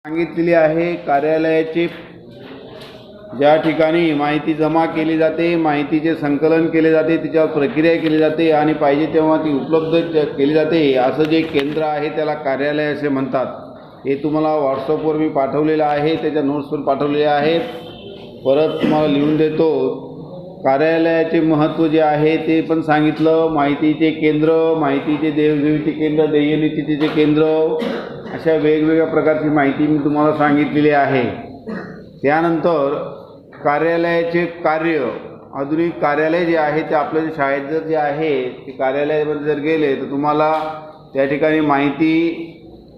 सांगितलेली आहे कार्यालयाची ज्या ठिकाणी माहिती जमा केली जाते, माहितीचे संकलन केले जाते, तिच्यावर प्रक्रिया केली जाते आणि पाहिजे तेव्हा ती उपलब्ध केली जाते, असं जे केंद्र आहे त्याला कार्यालय असे म्हणतात। हे तुम्हाला व्हॉट्सअपवर मी पाठवलेलं आहे, त्याच्या नोट्स पण पाठवलेले आहेत। परत तुम्हाला लिहून देतो। कार्यालयाचे महत्त्व जे आहे ते पण सांगितलं। माहितीचे केंद्र, माहितीचे देवघेवीचे केंद्र, देयनीतीचे केंद्र, अशा वेगवेगळ्या प्रकारची माहिती मी तुम्हाला सांगितलेली आहे। त्यानंतर कार्यालयाचे कार्य, आधुनिक कार्यालय जे आहे ते आपल्या शाळेत जे आहे ते कार्यालयामध्ये जर गेले तर तुम्हाला त्या ठिकाणी माहिती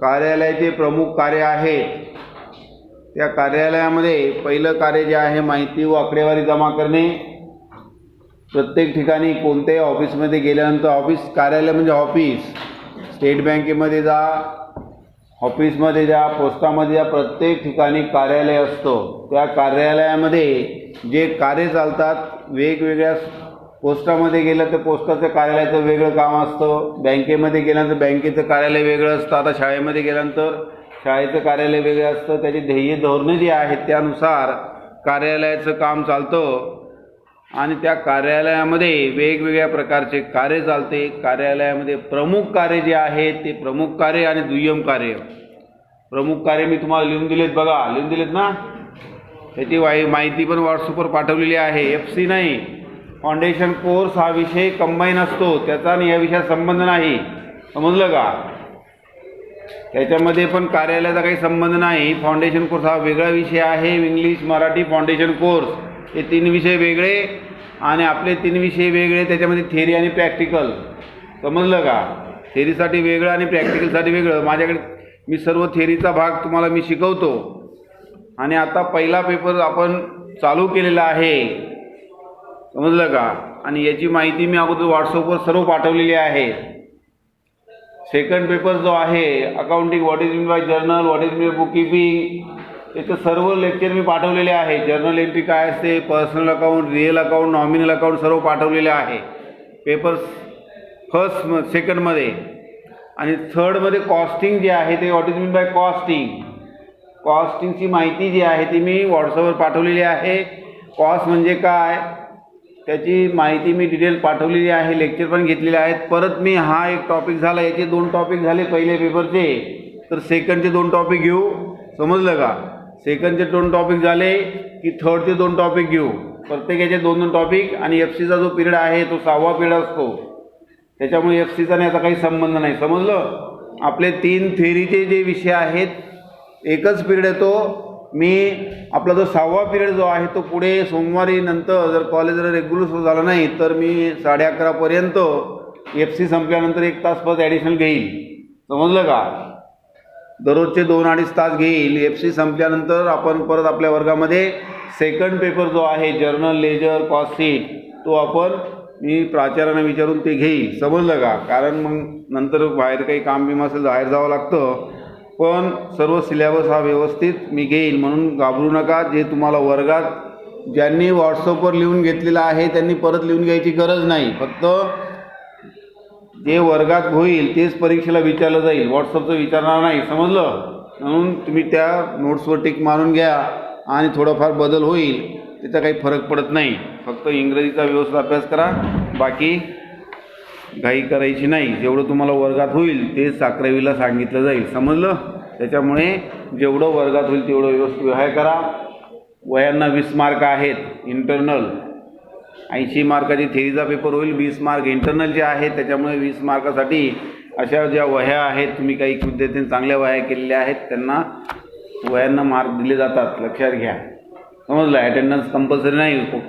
कार्यालयाचे प्रमुख कार्य आहेत। त्या कार्यालयामध्ये पहिलं कार्य जे आहे माहिती व आकडेवारी जमा करणे। प्रत्येक ठिकाणी कोणत्याही ऑफिसमध्ये गेल्यानंतर, ऑफिस कार्यालय म्हणजे ऑफिस, स्टेट बँकेमध्ये जा, ऑफिसमध्ये जा, पोस्टामध्ये जा, प्रत्येक ठिकाणी कार्यालय असतं। त्या कार्यालयामध्ये जे कार्य चालतात, वेगवेगळ्या पोस्टामध्ये गेलं तर पोस्टाचं कार्यालयाचं वेगळं काम असतं, बँकेमध्ये गेल्यानंतर बँकेचं कार्यालय वेगळं असतं, आता शाळेमध्ये गेल्यानंतर शाळेचं कार्यालय वेगळं असतं। त्याची ध्येय धोरणं जी आहेत त्यानुसार कार्यालयाचं काम चालतं आणि त्या कार्यालयामध्ये वेगवेगळ्या प्रकारचे कार्य चालते। कार्यालयामध्ये प्रमुख कार्य जे आहेत ते प्रमुख कार्य आणि दुय्यम कार्य। प्रमुख कार्य मी तुम्हाला लिहून दिलेत, बघा लिहून दिलेत ना, त्याची माहिती पण व्हॉट्सअपवर पाठवलेली आहे। FC नाही, फाउंडेशन कोर्स हा विषय कंबाईन असतो, त्याचा आणि या विषयात संबंध नाही, समजलं का? त्याच्यामध्ये पण कार्यालयाचा काही संबंध नाही। फाउंडेशन कोर्स हा वेगळा विषय आहे, इंग्लिश मराठी फाउंडेशन कोर्स, हे 3 विषय वेगळे आणि आपले 3 विषय वेगळे, त्याच्यामध्ये थेरी आणि प्रॅक्टिकल, समजलं का? थेरीसाठी वेगळं आणि प्रॅक्टिकलसाठी वेगळं। माझ्याकडे मी सर्व थेरीचा भाग तुम्हाला मी शिकवतो आणि आता पहिला पेपर आपण चालू केलेला आहे, समजलं का? आणि याची माहिती मी अगोदर व्हॉट्सअपवर सर्व पाठवलेली आहे। सेकंड पेपर जो आहे accounting, what is mean by journal, what is mean by book keeping, याचं सर्व लेक्चर मी पाठवलेले आहे। जर्नल एंट्री काय असते, personal account, real account, nominal account सर्व पाठवलेले आहे पेपर फर्स्ट सेकंडमध्ये। आणि थर्डमध्ये कॉस्टिंग जे आहे ते what is mean by costing, कॉस्टिंगची माहिती जी आहे ती मी व्हॉट्सअपवर पाठवलेली आहे। कॉस्ट म्हणजे काय त्याची माहिती मी डिटेल पाठवलेली आहे, लेक्चर पण घेतलेले आहेत। परत मी हा एक टॉपिक झाला, याचे 2 टॉपिक झाले पहिले पेपरचे, तर सेकंडचे 2 टॉपिक घेऊ, समजलं का? सेकंडचे 2 टॉपिक झाले की थर्डचे 2 टॉपिक घेऊ, प्रत्येकाचे 2-2 टॉपिक। आणि FCचा जो पिरियड आहे तो 6वा पिरियड असतो, त्याच्यामुळे FCचा याचा काही संबंध नाही, समजलं? आपले 3 थेरीचे जे विषय आहेत एकच पिरियड येतो। मी आपला जो 6वा पिरियड जो आहे तो पुढे सोमवारी नंतर जर कॉलेज जर रेग्युलर सुरू झालं नाही तर मी 11:30 पर्यंत FC संपल्यानंतर 1 तास परत ॲडिशनल घेईल, समजलं का? दररोजचे 2-2.5 तास घेईल। FC संपल्यानंतर आपण परत आपल्या वर्गामध्ये सेकंड पेपर जो आहे जर्नल, लेजर, कॉस्ट शीट, तो आपण मी प्राचार्यांना विचारून ते घेईल, समजलं का? कारण मग नंतर बाहेर काही काम बिम असेल बाहेर जावं लागतं, पण सर्व सिलेबस हा व्यवस्थित मी घेईल, म्हणून घाबरू नका। जे तुम्हाला वर्गात ज्यांनी व्हॉट्सअपवर लिहून घेतलेलं आहे त्यांनी परत लिहून घ्यायची गरज नाही, फक्त जे वर्गात होईल तेच परीक्षेला विचारलं जाईल, व्हॉट्सअपचं विचारणार नाही, समजलं? म्हणून तुम्ही त्या नोट्सवर टिक मारून घ्या आणि थोडाफार बदल होईल, त्याचा काही फरक पडत नाही। फक्त इंग्रजीचा व्यवस्थित अभ्यास करा, बाकी घाई करायची नाही। जेवढं तुम्हाला वर्गात होईल तेच 11वीला सांगितलं जाईल, समजलं? त्याच्यामुळे जेवढं वर्गात होईल तेवढं व्यवस्थित व्यायाम करा। वह्यांना 20 मार्क आहेत इंटरनल, 80 मार्काची थेरीचा पेपर होईल, 20 मार्क इंटरनलचे आहेत, त्याच्यामुळे 20 मार्कासाठी अशा ज्या वह्या आहेत, तुम्ही काही विद्यार्थ्यांनी चांगल्या वह्या केलेल्या आहेत त्यांना वह्यांना मार्क दिले जातात, लक्षात घ्या, समजलं? अटेंडन्स कंपल्सरी नाही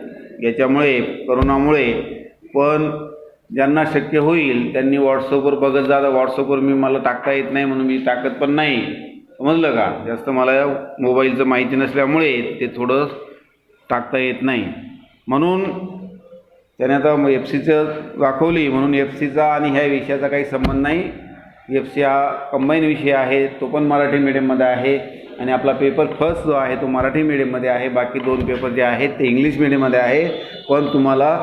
याच्यामुळे, करोनामुळे, पण ज्यांना शक्य होईल त्यांनी व्हॉट्सअपवर बघत जा। व्हॉट्सअपवर मला टाकता येत नाही म्हणून मी टाकत पण नाही, समजलं का? जास्त मला मोबाईलचं माहिती नसल्यामुळे ते थोडं टाकता येत नाही, म्हणून त्याने आता FCचं दाखवली, म्हणून FCचा आणि ह्या विषयाचा काही संबंध नाही। FC हा कंबाईन विषय आहे, तो पण मराठी मीडियममध्ये आहे आणि आपला पेपर फर्स्ट जो आहे तो मराठी मीडियममध्ये आहे। बाकी 2 पेपर जे आहेत ते इंग्लिश मीडियममध्ये आहे, पण तुम्हाला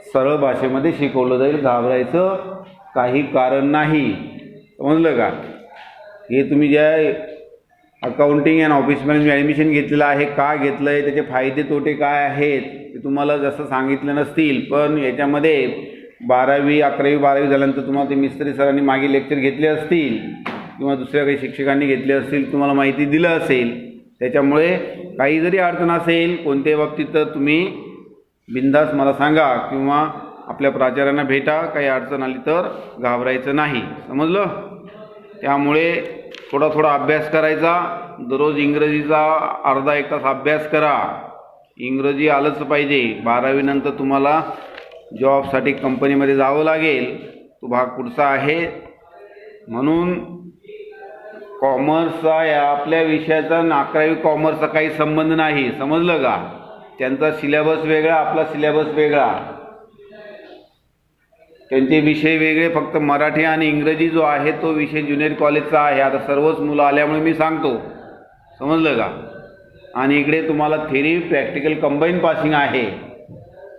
सरळ भाषेमध्ये शिकवलं जाईल, घाबरायचं काही कारण नाही, समजलं का? हे तुम्ही ज्या accounting and office management admission घेतलेलं आहे, का घेतलं आहे, त्याचे फायदे तोटे काय आहेत ते तुम्हाला जसं सांगितलं नसतील, पण याच्यामध्ये 11वी 11वी झाल्यानंतर तुम्हाला ते मिस्त्री सरांनी मागे लेक्चर घेतले असतील किंवा दुसऱ्या काही शिक्षकांनी घेतले असतील, तुम्हाला माहिती दिलं असेल. त्याच्यामुळे काही जरी अडचण असेल कोणत्याही बाबतीत तर तुम्ही बिनधास्त मला सांगा किंवा आपल्या प्राचार्यांना भेटा. काही अडचण आली तर घाबरायचं नाही, समजलं. त्यामुळे थोडा अभ्यास करायचा. दररोज इंग्रजीचा अर्धा एक तास अभ्यास करा. इंग्रजी आलंच पाहिजे. 12वी नंतर तुम्हाला जॉबसाठी कंपनीमध्ये जावं लागेल, तो भाग पुढचा आहे. म्हणून कॉमर्सचा या आपल्या विषयाचा 11वी कॉमर्सचा काही संबंध नाही, समजलं का. त्यांचा सिलेबस वेगळा, आपला सिलेबस वेगळा, त्यांचे विषय वेगळे. फक्त मराठी आणि इंग्रजी जो आहे तो विषय ज्युनियर कॉलेजचा आहे. आता सर्वच मुलं आल्यामुळे मी सांगतो, समजलं का. आणि इकडे तुम्हाला थेरी प्रॅक्टिकल कंबाईन पासिंग आहे,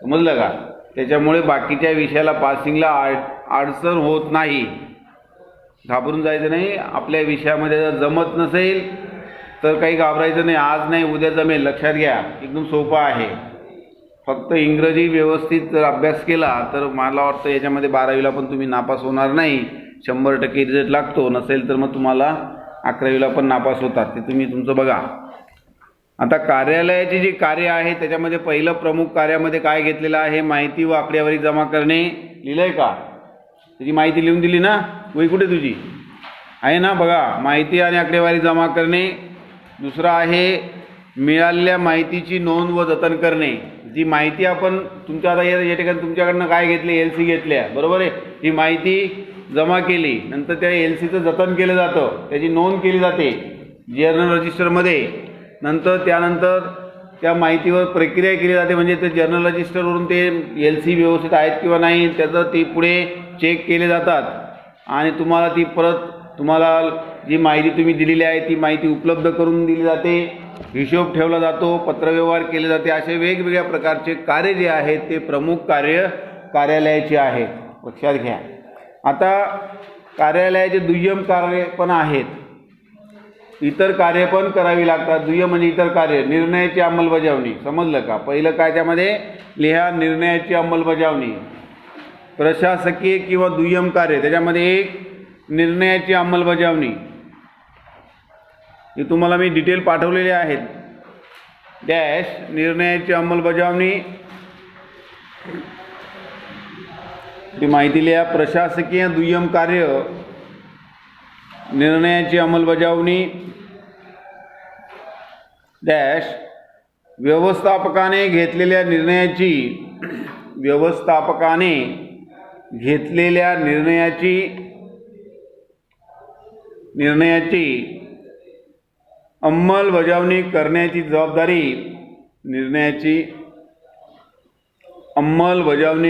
समजलं का. त्याच्यामुळे बाकीच्या विषयाला पासिंगला अडचण होत नाही. घाबरून जायचं नाही. आपल्या विषयामध्ये जर जमत नसेल तर काही घाबरायचं नाही. आज नाही उद्या जमेल, लक्षात घ्या. एकदम सोपं आहे. फक्त इंग्रजी व्यवस्थित जर अभ्यास केला तर मला वाटतं याच्यामध्ये 12वीला पण तुम्ही नापास होणार नाही. 100% रिझल्ट लागतो. नसेल तर मग तुम्हाला 11वीला पण नापास होतात. ते तुम्ही तुमचं बघा. आता कार्यालयाची जी कार्य आहे त्याच्यामध्ये पहिलं प्रमुख कार्यामध्ये काय घेतलेलं आहे, माहिती व आकडेवारी जमा करणे. लिहिलं आहे का. त्याची माहिती लिहून दिली ना. वही कुठे तुझी आहे ना, बघा. माहिती आणि आकडेवारी जमा करणे. दुसरं आहे मिळालेल्या माहितीची नोंद व जतन करणे. जी माहिती आपण तुमच्या आता या ठिकाणी तुमच्याकडनं काय घेतली, LC घेतल्या, बरोबर आहे. ही माहिती जमा केली, नंतर त्या LCचं जतन केलं जातं, त्याची नोंद केली जाते जर्नल रजिस्टरमध्ये. त्यानंतर त्या माहितीवर प्रक्रिया केली जाते. म्हणजे ते जर्नल रजिस्टरवरून ते LC व्यवस्थित आहेत किंवा नाही त्याचं ते पुढे चेक केले जातात. आणि तुम्हाला जी माहिती तुम्ही दिलेली आहे ती माहिती उपलब्ध करून दिली जाते. हिशोब ठेवला जातो, पत्रव्यवहार केले जाते. असे वेगवेगळ्या प्रकारचे कार्य जे आहेत ते प्रमुख कार्य कार्यालयाचे आहेत, लक्षात घ्या. आता कार्यालयाचे दुय्यम कार्य पण आहेत. इतर कार्य पण करावी लागतात. दुय्यम म्हणजे इतर कार्य. निर्णयाची अंमलबजावणी, समजलं का. पहिलं काय त्यामध्ये लिहा, निर्णयाची अंमलबजावणी. प्रशासकीय किंवा दुय्यम कार्य त्याच्यामध्ये एक निर्णयाची अंमलबजावणी. हे तुम्हाला मी डिटेल पाठवलेले आहेत. डॅश निर्णयाची अंमलबजावणी ही माहिती लिहा. प्रशासकीय दुय्यम कार्य निर्णयाची अंमलबजावणी. डॅश व्यवस्थापकाने घेतलेल्या निर्णयाची अंमलबजावणी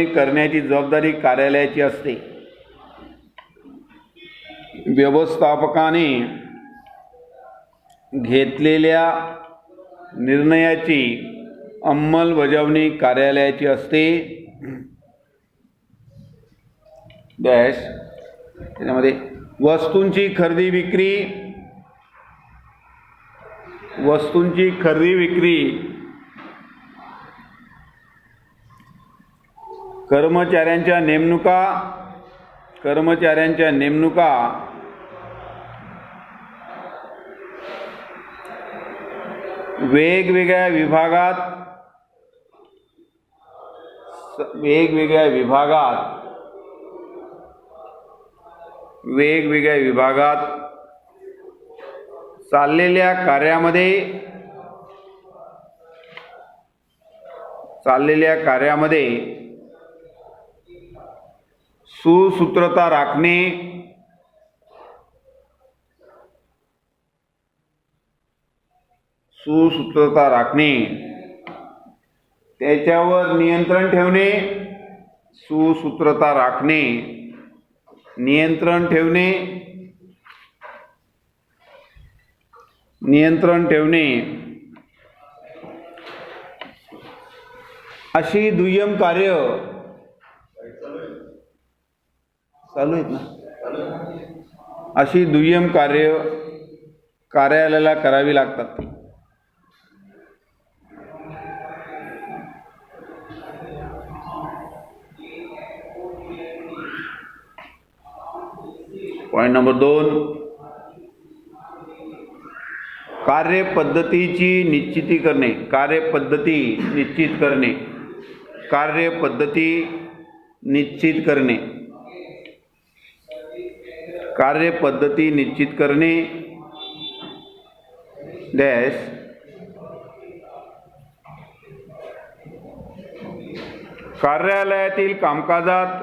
करण्याची जबाबदारी कार्यालयाची असते. व्यवस्थापकाने घेतलेल्या निर्णयाची अंमलबजावणी कार्यालयाची असते. डॅश त्याच्यामध्ये वस्तूंची खरेदी विक्री, कर्मचाऱ्यांच्या नेमणुका, वेगवेगळ्या विभागात चाललेल्या कार्यामध्ये सुसूत्रता राखणे, त्याच्यावर नियंत्रण ठेवणे. सुसूत्रता राखणे, नियंत्रण ठेवणे अशी दुय्यम कार्य चालू आहेत ना. अशी दुय्यम कार्य कार्यालयाला करावी लागतात. पॉइंट नंबर 2, कार्यपद्धतीची निश्चिती करणे. कार्यपद्धती निश्चित करणे. कार्यपद्धती निश्चित करणे. कार्यपद्धती निश्चित करणे डॅश कार्यालयातील कामकाजात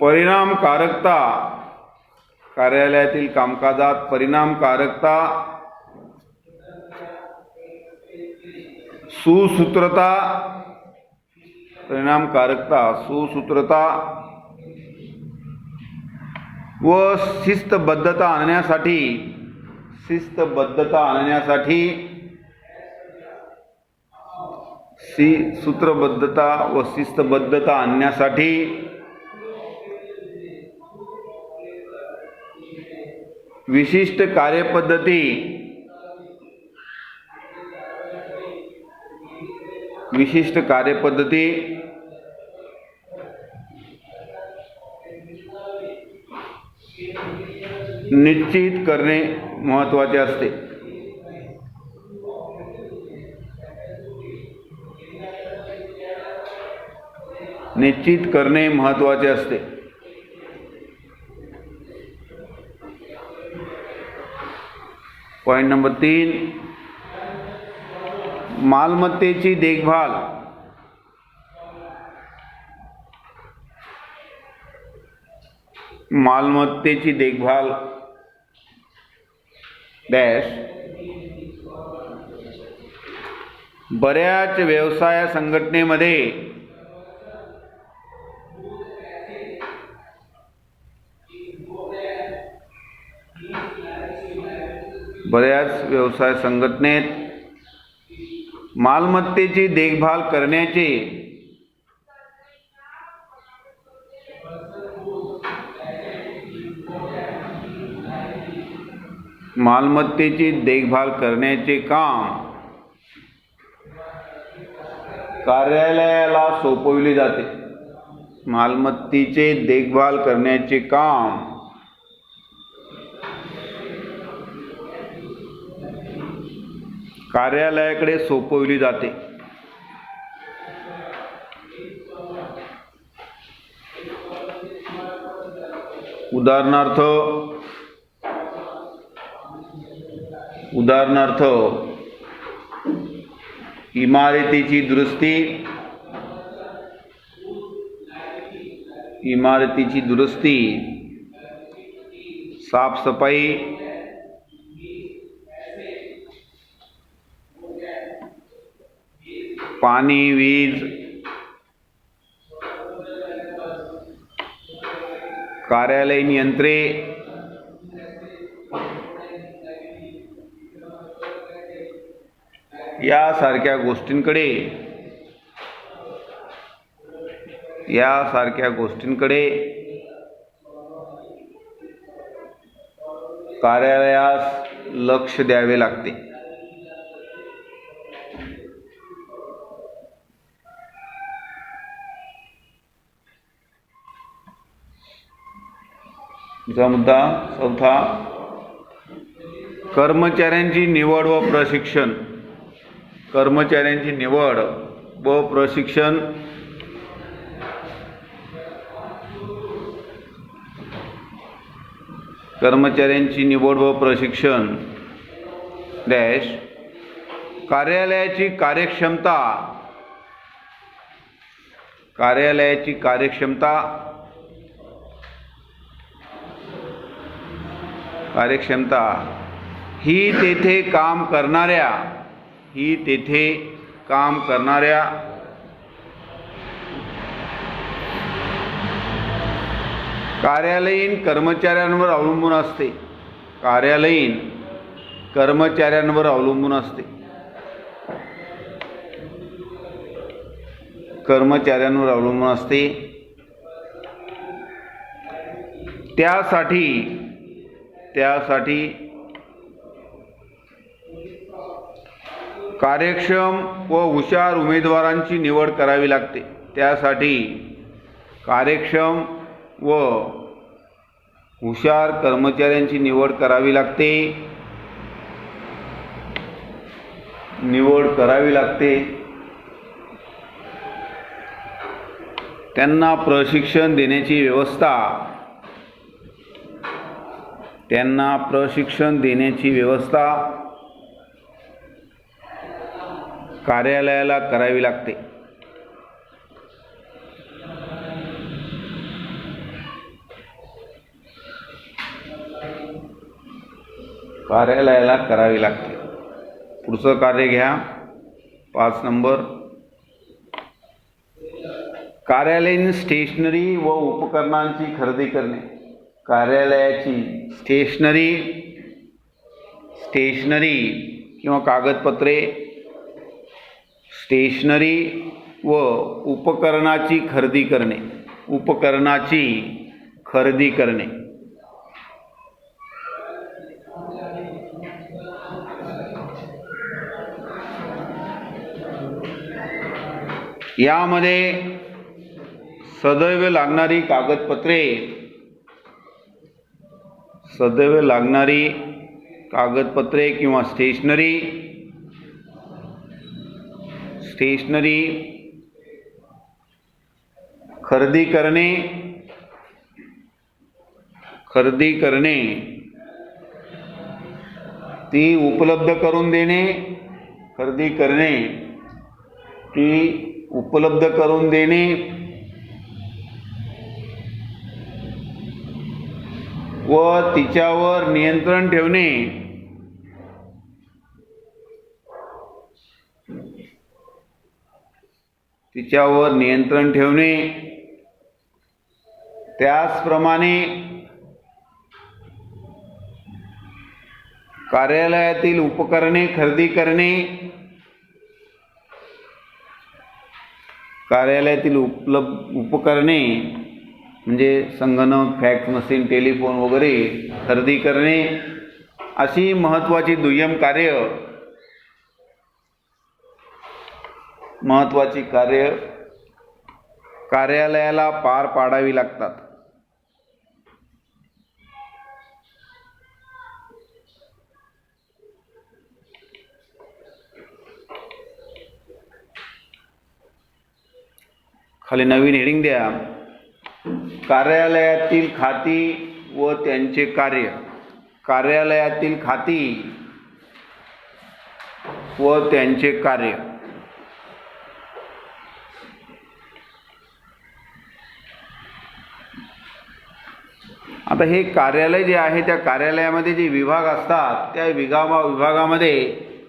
परिणामकारकता. कार्यालयातील कामकाजात परिणामकारकता, सुसूत्रता, सुसूत्रता व शिस्तबद्धता आणण्यासाठी सूत्रबद्धता व शिस्तबद्धता आणण्यासाठी विशिष्ट कार्यपद्धती निश्चित करणे महत्त्वाचे असते. निश्चित करणे महत्त्वाचे असते. पॉइंट नंबर 3, मालमत्तेची देखभाल. मालमत्तेची देखभाल डॅश बऱ्याच व्यवसाय संघटनेमध्ये मालमत्तेची देखभाल करण्याचे काम कार्यालयाला सोपविले जाते. मालमत्तेचे देखभाल करण्याचे काम कार्यालयाकडे सोपविली जाते. उदाहरणार्थ इमारतीची दुरुस्ती, साफसफाई, पाणी, वीज, कार्यालयीन यंत्रे, यासारख्या गोष्टींकडे कार्यालयास लक्ष द्यावे लागते. मुद्दा 4, कर्मचाऱ्यांची निवड व प्रशिक्षण. कर्मचाऱ्यांची निवड व प्रशिक्षण डॅश कार्यालयाची कार्यक्षमता ही तेथे काम करणाऱ्या कार्यालयीन कर्मचाऱ्यांवर अवलंबून असते. कर्मचाऱ्यांवर अवलंबून असते। त्यासाठी कार्यक्षम व हुशार उमेदवारांची निवड करावी लागते। त्यासाठी कार्यक्षम व हुशार कर्मचाऱ्यांची निवड करावी लागते। त्यांना प्रशिक्षण देण्याची व्यवस्था कार्यालयाला करावी लागते। पुढचं कार्य घ्या 5 नंबर। कार्यालयीन स्टेशनरी व उपकरणांची खरेदी करणे। कार्यालयाची स्टेशनरी किंवा कागदपत्रे, स्टेशनरी व उपकरणाची खरेदी करणे। यामध्ये सदैव लागणारी कागदपत्रे किंवा स्टेशनरी खरेदी करणे, ती उपलब्ध करून देणे, व तिच्यावर नियंत्रण ठेवणे, त्याचप्रमाणे कार्यालयातील उपकरणे खरेदी करणे, कार्यालयातील उपकरणे म्हणजे संगणक, फॅक्स मशीन, टेलिफोन वगैरे खरेदी करणे, अशी महत्त्वाची दुय्यम कार्य कार्यालयाला पार पाडावी लागतात। खाली नवीन हेडिंग द्या, कार्यालयातील खाती व त्यांचे कार्य। आता हे कार्यालय जे आहे त्या कार्यालयामध्ये जे विभाग असतात त्या विभागामध्ये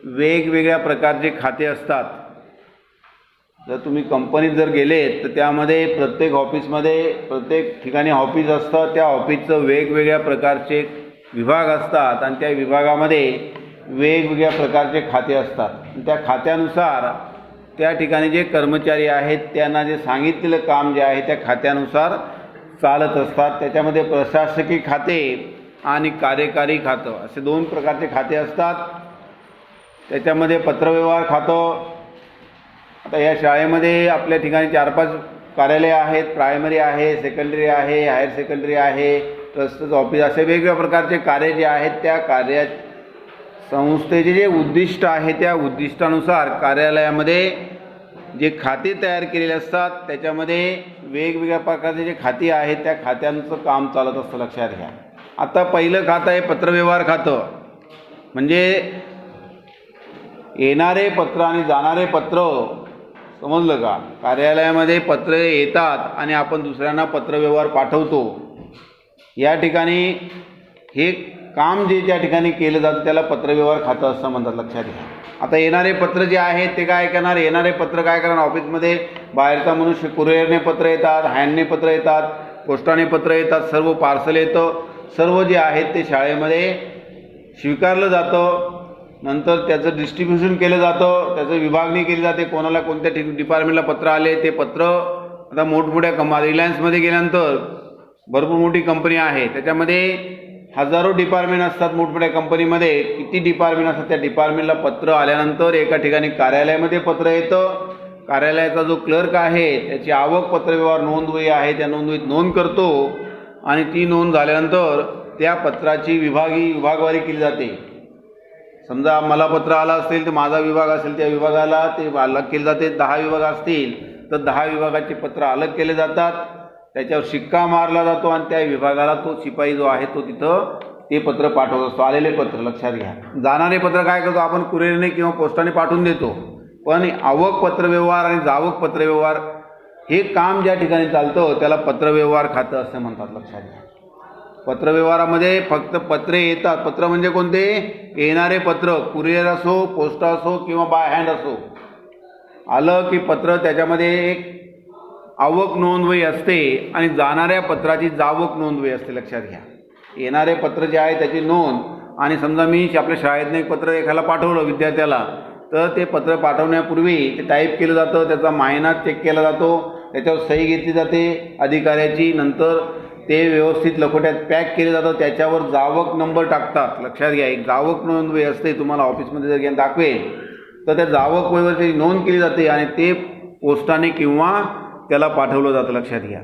वेगवेगळ्या प्रकारचे खाते असतात। जर तुम्ही कंपनीत जर गेलेत तर त्यामध्ये प्रत्येक ठिकाणी ऑफिस असतं, त्या ऑफिसचं वेगवेगळ्या प्रकारचे विभाग असतात आणि त्या विभागामध्ये वेगवेगळ्या प्रकारचे खाते असतात। त्या खात्यानुसार त्या ठिकाणी जे कर्मचारी आहेत त्यांना जे सांगितलेलं काम जे आहे त्या खात्यानुसार चालत असतात। त्याच्यामध्ये प्रशासकीय खाते आणि कार्यकारी खातं असे 2 प्रकारचे खाते असतात। त्याच्यामध्ये पत्रव्यवहार खातं, आता या शाळेमध्ये आपल्या ठिकाणी 4-5 कार्यालय आहेत, प्रायमरी आहे, सेकंडरी आहे, हायर सेकंडरी आहे, ट्रस्टचं ऑफिस, असे वेगवेगळ्या प्रकारचे कार्य जे आहेत त्या संस्थेचे जे उद्दिष्ट आहे त्या उद्दिष्टानुसार कार्यालयामध्ये जे खाते तयार केलेले असतात त्याच्यामध्ये वेगवेगळ्या प्रकारचे जे खाती आहेत त्या खात्यांचं काम चालत असतं, लक्षात घ्या। आता पहिलं खातं आहे पत्रव्यवहार खातं, म्हणजे येणारे पत्र आणि जाणारे पत्र, समजलं का? कार्यालयामध्ये पत्र येतात आणि आपण दुसऱ्यांना पत्रव्यवहार पाठवतो। या ठिकाणी हे काम जे त्या ठिकाणी केलं जातं त्याला पत्रव्यवहार खातं असं म्हणतात, लक्षात घ्या। आता येणारे पत्र जे आहेत ते काय करणार, येणारे पत्र काय करणार, ऑफिसमध्ये बाहेरचा मनुष्य कुरिअरने पत्र येतात, हँडने पत्र येतात, पोस्टाने पत्र येतात, सर्व पार्सल येतं, सर्व जे आहेत ते शाळेमध्ये स्वीकारलं जातं नंतर त्याचं डिस्ट्रीब्युशन केलं जातं, त्याचं विभागणी केली जाते, कोणाला कोणत्या डिपार्टमेंटला पत्र आले ते पत्र. आता मोठमोठ्या रिलायन्समध्ये गेल्यानंतर भरपूर मोठी कंपनी आहे, त्याच्यामध्ये हजारो डिपार्टमेंट असतात. मोठमोठ्या कंपनीमध्ये किती डिपार्टमेंट असतात, त्या डिपार्टमेंटला पत्र आल्यानंतर एका ठिकाणी कार्यालयामध्ये पत्र येतं. कार्यालयाचा जो क्लर्क आहे त्याची आवक पत्रव्यवहार नोंदवही आहे, त्या नोंदवहीत नोंद करतो आणि ती नोंद झाल्यानंतर त्या पत्राची विभागवारी केली जाते. समजा मला पत्र आलं असेल तर माझा विभाग असेल त्या विभागाला ते अलग केले जाते. 10 विभाग असतील तर 10 विभागाचे पत्र अलग केले जातात, त्याच्यावर शिक्का मारला जातो आणि त्या विभागाला तो शिपाई जो आहे तो तिथं ते पत्र पाठवत असतो. आलेले पत्र लक्षात घ्या. जाणारे पत्र काय करतो आपण कुरिअरने किंवा पोस्टाने पाठवून देतो, पण आवक पत्रव्यवहार आणि जावक पत्रव्यवहार हे काम ज्या ठिकाणी चालतं त्याला पत्रव्यवहार खातं असं म्हणतात. लक्षात घ्या. पत्रव्यवहारामध्ये फक्त पत्रे येतात. पत्र म्हणजे कोणते? येणारे पत्र, कुरिअर असो, पोस्ट असो किंवा बाय हँड असो. आलं की पत्र त्याच्यामध्ये एक आवक नोंदवही असते आणि जाणाऱ्या पत्राची जावक नोंदवही असते. लक्षात घ्या. येणारे पत्र जे आहे त्याची नोंद, आणि समजा मी आपल्या शाळेतनं एक पत्र एखाद्याला पाठवलं विद्यार्थ्याला, तर ते पत्र पाठवण्यापूर्वी ते टाईप केलं जातं, त्याचा मायना चेक केला जातो, त्याच्यावर सही घेतली जाते अधिकाऱ्याची, नंतर ते व्यवस्थित लखोट्यात पॅक केले जातं, त्याच्यावर जावक नंबर टाकतात. लक्षात घ्या. एक जावक नोंदवही असते, तुम्हाला ऑफिसमध्ये जर दाखवेल तर त्या जावक वहीवर त्याची नोंद केली जाते आणि ते पोस्टाने किंवा त्याला पाठवलं जातं. लक्षात घ्या.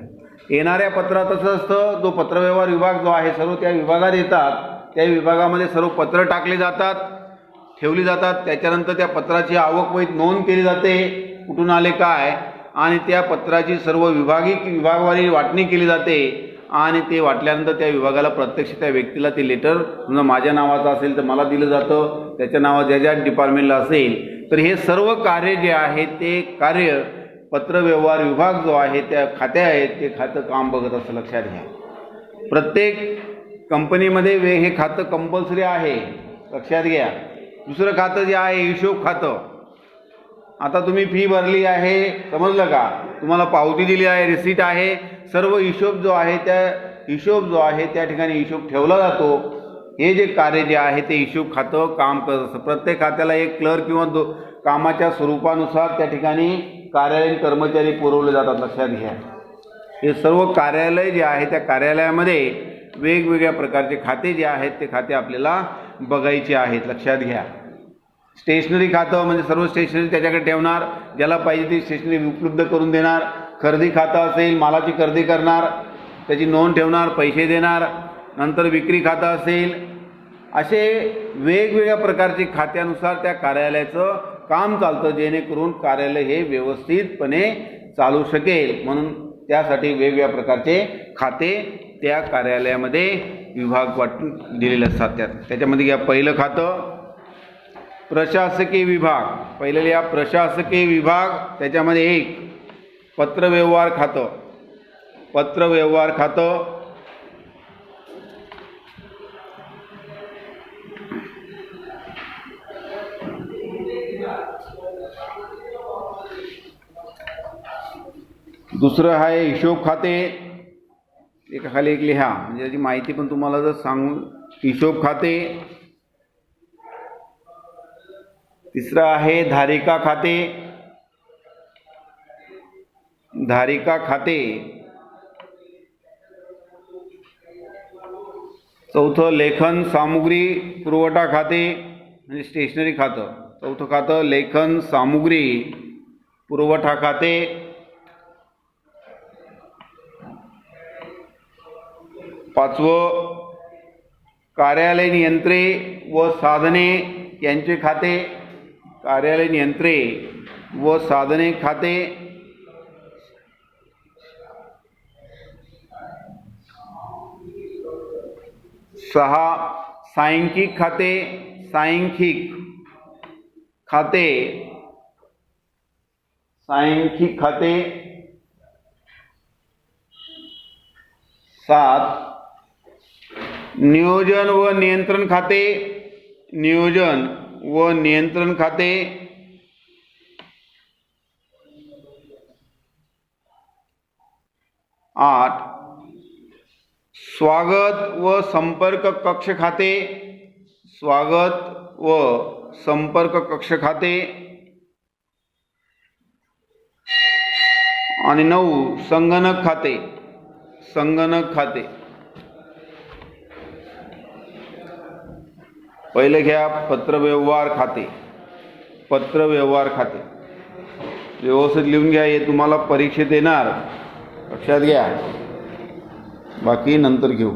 येणाऱ्या पत्रात असं असतं, जो पत्रव्यवहार विभाग जो आहे सर्व त्या विभागात येतात, त्या विभागामध्ये सर्व पत्र टाकली जातात, ठेवली जातात. त्याच्यानंतर त्या पत्राची आवक वहीत नोंद केली जाते, कुठून आले काय, आणि त्या पत्राची सर्व विभागवारी वाटणी केली जाते आणि ते वाटल्यानंतर त्या विभागाला प्रत्यक्ष त्या व्यक्तीला ते लेटर समजा माझ्या नावाचं असेल तर मला दिलं जातं, त्याच्या नावा ज्या ज्या डिपार्टमेंटला असेल. तर हे सर्व कार्य जे आहे ते कार्य पत्रव्यवहार विभाग जो आहे त्या खात्या आहेत ते खातं काम बघत असतं. लक्षात घ्या. प्रत्येक कंपनीमध्ये हे खातं कंपल्सरी आहे. लक्षात घ्या. दुसरं खातं जे आहे हिशोब खातं. आता तुम्ही फी भरली आहे, समजलं का, तुम्हाला पावती दिली आहे, रिसीट आहे, सर्व हिशोब जो आहे त्या ठिकाणी हिशोब ठेवला जातो. हे जे कार्य जे आहे ते हिशोब खातं काम करत असतं. प्रत्येक खात्याला एक क्लर्क किंवा कामाच्या स्वरूपानुसार त्या ठिकाणी कार्यालयीन कर्मचारी पुरवले जातात. लक्षात घ्या. हे सर्व कार्यालय जे आहे त्या कार्यालयामध्ये वेगवेगळ्या प्रकारचे खाते जे आहेत ते खाते आपल्याला बघायचे आहेत. लक्षात घ्या. स्टेशनरी खातं म्हणजे सर्व स्टेशनरी त्याच्याकडे ठेवणार, ज्याला पाहिजे ती स्टेशनरी उपलब्ध करून देणार. खरेदी खातं असेल, मालाची खरेदी करणार, त्याची नोंद ठेवणार, पैसे देणार. नंतर विक्री खातं असेल, असे वेगवेगळ्या प्रकारचे खात्यानुसार त्या कार्यालयाचं काम चालतं, जेणेकरून कार्यालय हे व्यवस्थितपणे चालू शकेल. म्हणून त्यासाठी वेगवेगळ्या प्रकारचे खाते त्या कार्यालयामध्ये विभाग वाटून दिलेले असतात. त्याच्यामध्ये घ्या पहिलं खातं प्रशासकीय विभाग. पहिलं या प्रशासकीय विभाग, त्याच्यामध्ये एक पत्रव्यवहार खातं. पत्रव्यवहार खातं दुसरं आहे हिशोब खाते. एकाखाली एक लिहा म्हणजे याची माहिती पण तुम्हाला जर सांगू. हिशोब खाते. तिसरं आहे धारिका खाते. धारिका खाते. चौथं लेखन सामुग्री पुरवठा खाते म्हणजे स्टेशनरी खातं. चौथं खातं लेखन सामुग्री पुरवठा खाते. पाचवं कार्यालयीन यंत्रे व साधने यांचे खाते. कार्यालयीन यंत्रे व साधने खाते. सहा सांख्यिक खाते. सांख्यिक खाते. सांख्यिक खाते. 7 नियोजन व नियंत्रण खाते. नियोजन व नियंत्रण खाते. 8 स्वागत व संपर्क कक्ष खाते. स्वागत व संपर्क कक्ष खाते आणि 9 संगणक खाते. संगणक खाते पहिले घ्या पत्रव्यवहार खाते. पत्रव्यवहार खाते व्यवस्थित लिहून घ्या, हे तुम्हाला परीक्षेत येणार, लक्षात घ्या. बाकी नंतर घेऊ.